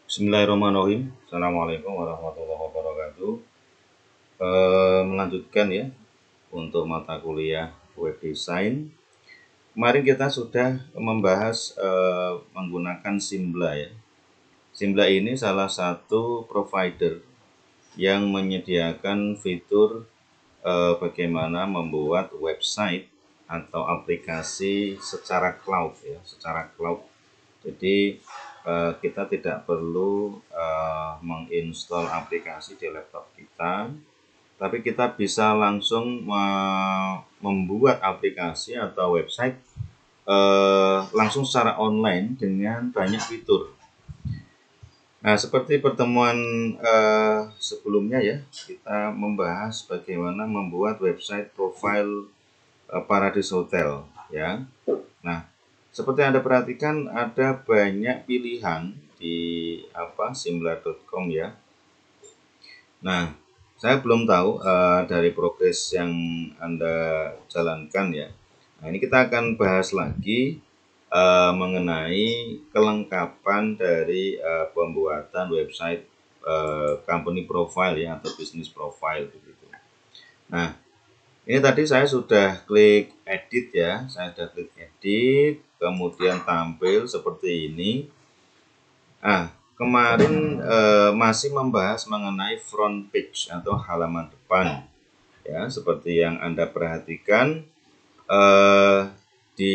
Bismillahirrahmanirrahim. Assalamualaikum warahmatullahi wabarakatuh. Melanjutkan ya untuk mata kuliah web design. Kemarin kita sudah membahas menggunakan Simbla ya. Simbla ini salah satu provider yang menyediakan fitur bagaimana membuat website atau aplikasi secara cloud ya, secara cloud. Jadi kita tidak perlu menginstal aplikasi di laptop kita, tapi kita bisa langsung membuat aplikasi atau website langsung secara online dengan banyak fitur. Nah, seperti pertemuan sebelumnya ya, kita membahas bagaimana membuat website profile Paradise Hotel ya. Nah, seperti Anda perhatikan ada banyak pilihan di simbla.com ya. Nah, saya belum tahu dari progres yang Anda jalankan ya. Nah, ini kita akan bahas lagi mengenai kelengkapan dari pembuatan website company profile ya, atau business profile begitu. Nah, ini tadi saya sudah klik edit ya, kemudian tampil seperti ini. Kemarin masih membahas mengenai front page atau halaman depan ya, seperti yang Anda perhatikan di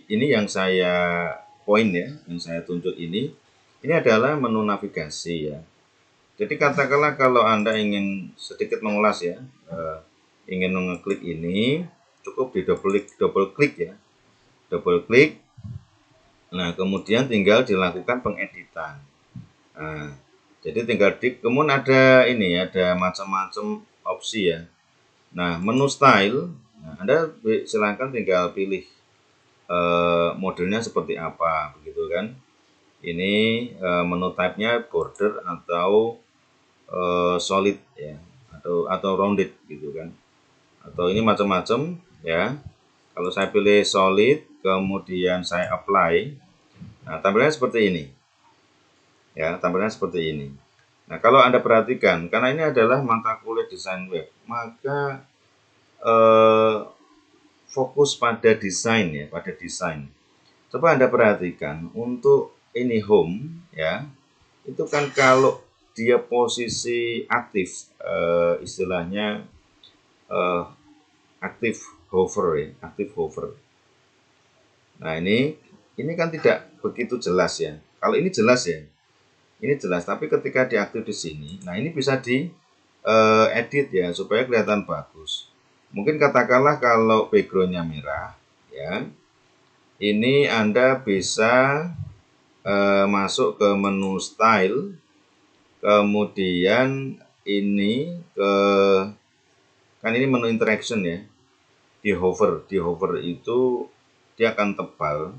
ini yang saya poin ya, yang saya tunjuk ini adalah menu navigasi ya. Jadi katakanlah kalau Anda ingin sedikit mengulas ya, ingin mengeklik ini, cukup di double klik ya, double klik. Nah, kemudian tinggal dilakukan pengeditan. Nah, jadi tinggal kemudian ada ini, ada macam-macam opsi ya. Nah, menu style, nah, Anda silakan tinggal pilih modelnya seperti apa, begitu kan. Ini menu type-nya border atau solid ya, atau rounded gitu kan. Atau ini macam-macam ya. Kalau saya pilih solid, kemudian saya apply, nah tampilannya seperti ini. Ya, tampilannya seperti ini. Nah, kalau Anda perhatikan, karena ini adalah mata kuliah desain web, maka fokus pada desain ya, pada desain. Coba Anda perhatikan untuk ini home ya, itu kan kalau dia posisi aktif, istilahnya aktif hover ya, aktif hover. Nah, ini kan tidak begitu jelas ya. Kalau ini jelas ya, ini jelas, tapi ketika diaktif di sini, nah ini bisa di edit ya supaya kelihatan bagus. Mungkin katakanlah kalau backgroundnya merah ya, ini Anda bisa masuk ke menu style, kemudian ini kan ini menu interaction ya, di hover itu dia akan tebal,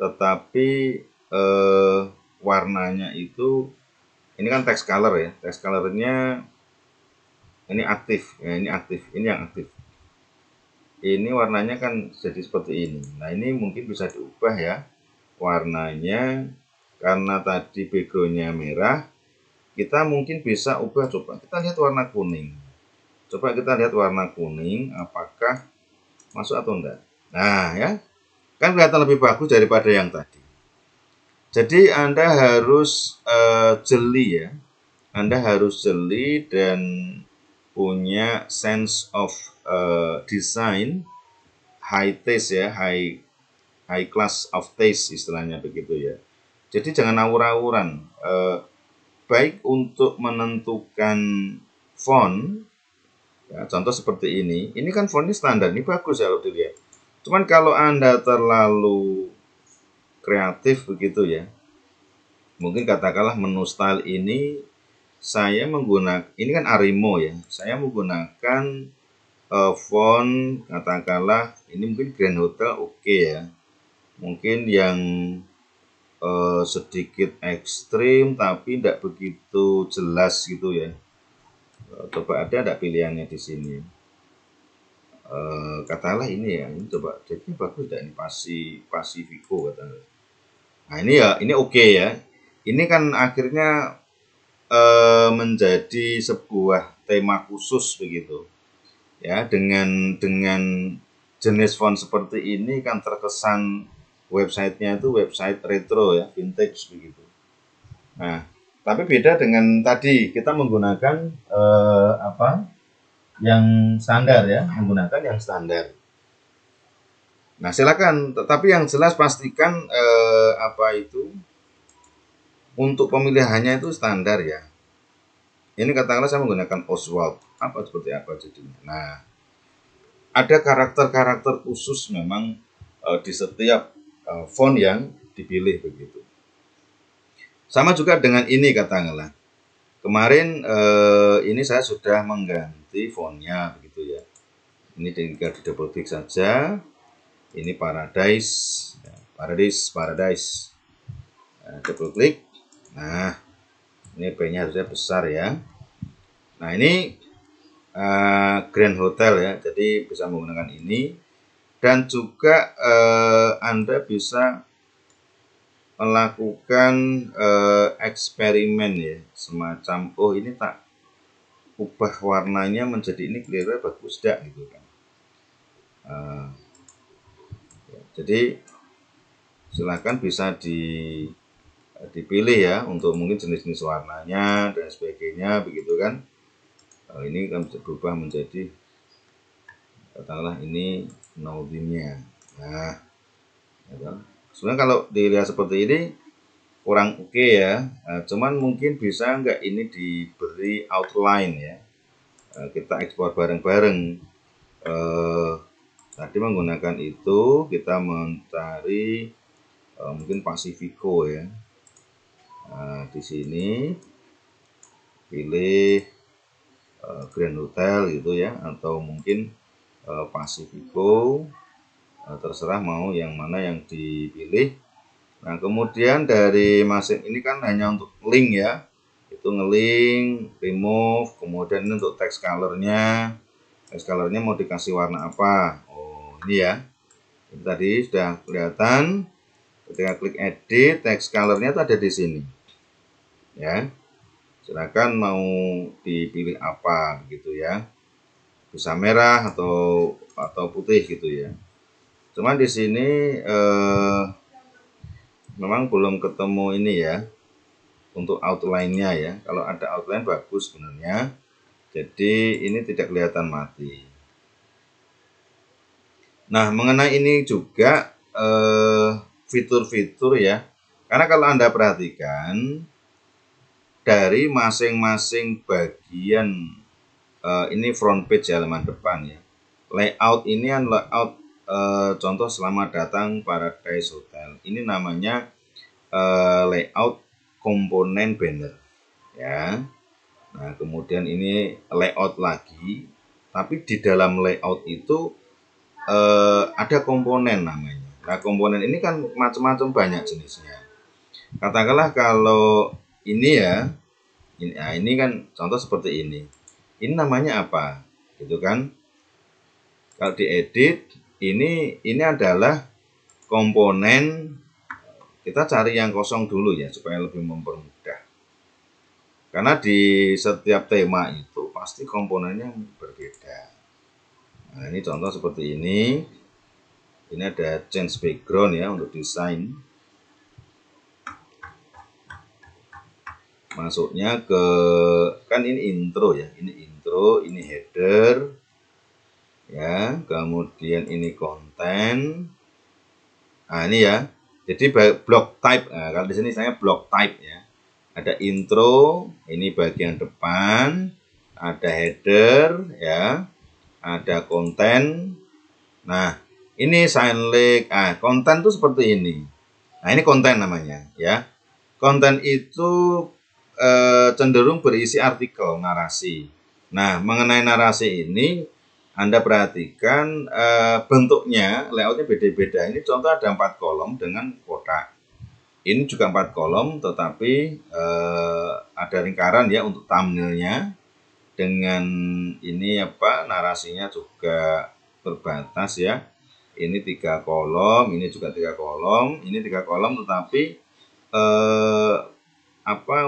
tetapi warnanya itu, ini kan text color ya, text colornya ini aktif ya, ini aktif, ini yang aktif. Ini warnanya kan jadi seperti ini. Nah, ini mungkin bisa diubah ya warnanya, karena tadi backgroundnya merah, kita mungkin bisa ubah. Coba kita lihat warna kuning. Coba kita lihat warna kuning, apakah masuk atau enggak. Nah ya, kan kelihatan lebih bagus daripada yang tadi. Jadi Anda harus jeli ya, Anda harus jeli dan punya sense of design, high taste ya, high class of taste istilahnya begitu ya. Jadi jangan awur-awuran. Baik untuk menentukan font ya, contoh seperti ini kan fontnya standar, ini bagus ya kalau dilihat. Cuman kalau Anda terlalu kreatif begitu ya, mungkin katakanlah menu style ini saya menggunakan, ini kan Arimo ya, saya menggunakan font katakanlah ini mungkin Grand Hotel oke ya, mungkin yang sedikit ekstrim tapi tidak begitu jelas gitu ya. Coba ada enggak pilihannya di sini? Katakanlah ini ya, ini coba jadinya bagus enggak ini, Pacifico katakanlah. Nah, ini ya, ini oke ya. ini kan akhirnya menjadi sebuah tema khusus begitu ya, dengan jenis font seperti ini kan terkesan websitenya itu website retro ya, vintage begitu. Nah, tapi beda dengan tadi kita menggunakan yang standar ya, menggunakan yang standar. Nah, silakan, tetapi yang jelas pastikan untuk pemilihannya itu standar ya. Ini katakanlah saya menggunakan Oswald, seperti apa jadinya. Nah, ada karakter-karakter khusus memang di setiap font yang dipilih begitu. Sama juga dengan ini katakanlah. Kemarin ini saya sudah mengganti fontnya begitu ya. Ini tinggal di double klik saja. Ini Paradise. Nah, double klik. Nah, ini P-nya harusnya besar ya. Nah, ini Grand Hotel ya. Jadi bisa menggunakan ini. Dan juga Anda bisa melakukan eksperimen ya, semacam ini tak ubah warnanya menjadi ini kira-kira bagus dak gitu kan. Jadi silakan bisa dipilih ya untuk mungkin jenis-jenis warnanya dan sebagainya begitu kan. Ini kan bisa berubah menjadi katakanlah ini Naudimnya. Nah, ya, sebenarnya kalau dilihat seperti ini kurang oke ya, cuman mungkin bisa nggak ini diberi outline ya, kita ekspor bareng-bareng. Tadi menggunakan itu kita mencari mungkin Pacifico ya. Nah, di sini pilih Grand Hotel gitu ya, atau mungkin Pacifico, terserah mau yang mana yang dipilih. Nah, kemudian dari masing ini kan hanya untuk link ya, itu ngelink, remove, kemudian ini untuk text colornya mau dikasih warna apa. Ini ya, ini tadi sudah kelihatan. Ketika klik edit, text colornya itu ada di sini ya. Silakan mau dipilih apa gitu ya, bisa merah atau putih gitu ya. Cuman di sini memang belum ketemu ini ya untuk outline-nya ya. Kalau ada outline bagus sebenarnya. Jadi ini tidak kelihatan mati. Nah, mengenai ini juga fitur-fitur ya. Karena kalau Anda perhatikan dari masing-masing bagian ini front page halaman depan ya. Layout ini kan layout contoh selamat datang Paradise Hotel. Ini namanya layout komponen banner ya. Nah, kemudian ini layout lagi, tapi di dalam layout itu ada komponen namanya. Nah, komponen ini kan macam-macam banyak jenisnya. Katakanlah kalau ini ya, ini kan contoh seperti ini. Ini namanya apa? Gitu kan? Kalau diedit, ini adalah komponen. Kita cari yang kosong dulu ya supaya lebih mempermudah. Karena di setiap tema itu pasti komponennya berbeda. Nah, ini contoh seperti ini. Ini ada change background ya untuk desain. Masuknya ke kan ini intro ya, ini intro, ini header ya, kemudian ini konten. Nah, ini ya. Jadi block type. Nah, kalau di sini saya block type ya. Ada intro, ini bagian depan, ada header ya, ada konten. Nah, ini sign link. Konten tuh seperti ini. Nah, ini konten namanya ya. Konten itu cenderung berisi artikel, narasi. Nah, mengenai narasi ini Anda perhatikan bentuknya, layoutnya beda-beda. Ini contoh ada 4 kolom dengan kotak. Ini juga 4 kolom, tetapi ada lingkaran ya untuk thumbnailnya. Dengan ini narasinya juga terbatas ya. Ini 3 kolom, ini juga 3 kolom, ini 3 kolom, tetapi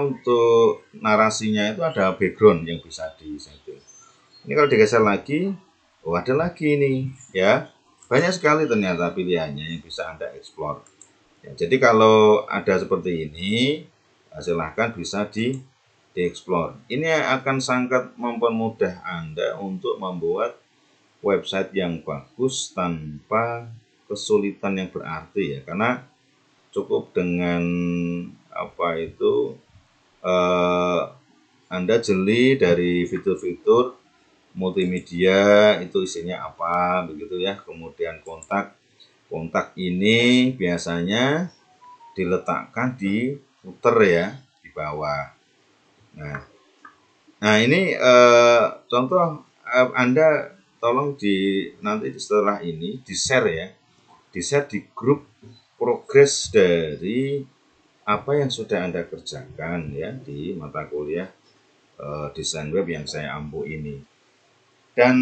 untuk narasinya itu ada background yang bisa disetting. Ini kalau digeser lagi, oh ada lagi nih ya. Banyak sekali ternyata pilihannya yang bisa Anda explore. Ya, jadi kalau ada seperti ini, silahkan bisa di-explore. Ini akan sangat mempermudah Anda untuk membuat website yang bagus tanpa kesulitan yang berarti ya. Karena cukup dengan Anda jeli dari fitur-fitur multimedia itu isinya apa begitu ya. Kemudian kontak ini biasanya diletakkan di footer ya, di bawah. Nah ini contoh, Anda tolong nanti setelah ini di-share ya, di-share di grup progres dari apa yang sudah Anda kerjakan ya di mata kuliah desain web yang saya ampu ini. Dan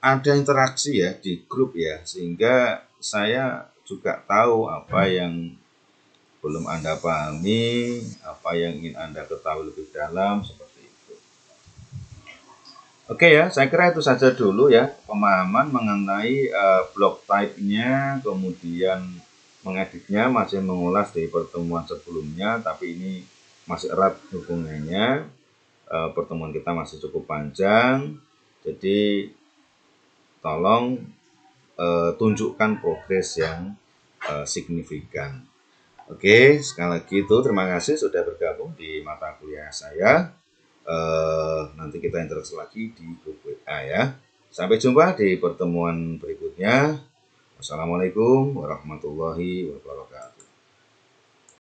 ada interaksi ya di grup ya, sehingga saya juga tahu apa yang belum Anda pahami, apa yang ingin Anda ketahui lebih dalam, seperti itu. Oke ya, saya kira itu saja dulu ya, pemahaman mengenai block type-nya, kemudian mengeditnya, masih mengulas di pertemuan sebelumnya, tapi ini masih erat hubungannya. Pertemuan kita masih cukup panjang, jadi tolong tunjukkan progres yang signifikan. Oke, sekali lagi itu terima kasih sudah bergabung di mata kuliah saya. Nanti kita interaksi lagi di grup WA ya. Sampai jumpa di pertemuan berikutnya. Wassalamualaikum warahmatullahi wabarakatuh.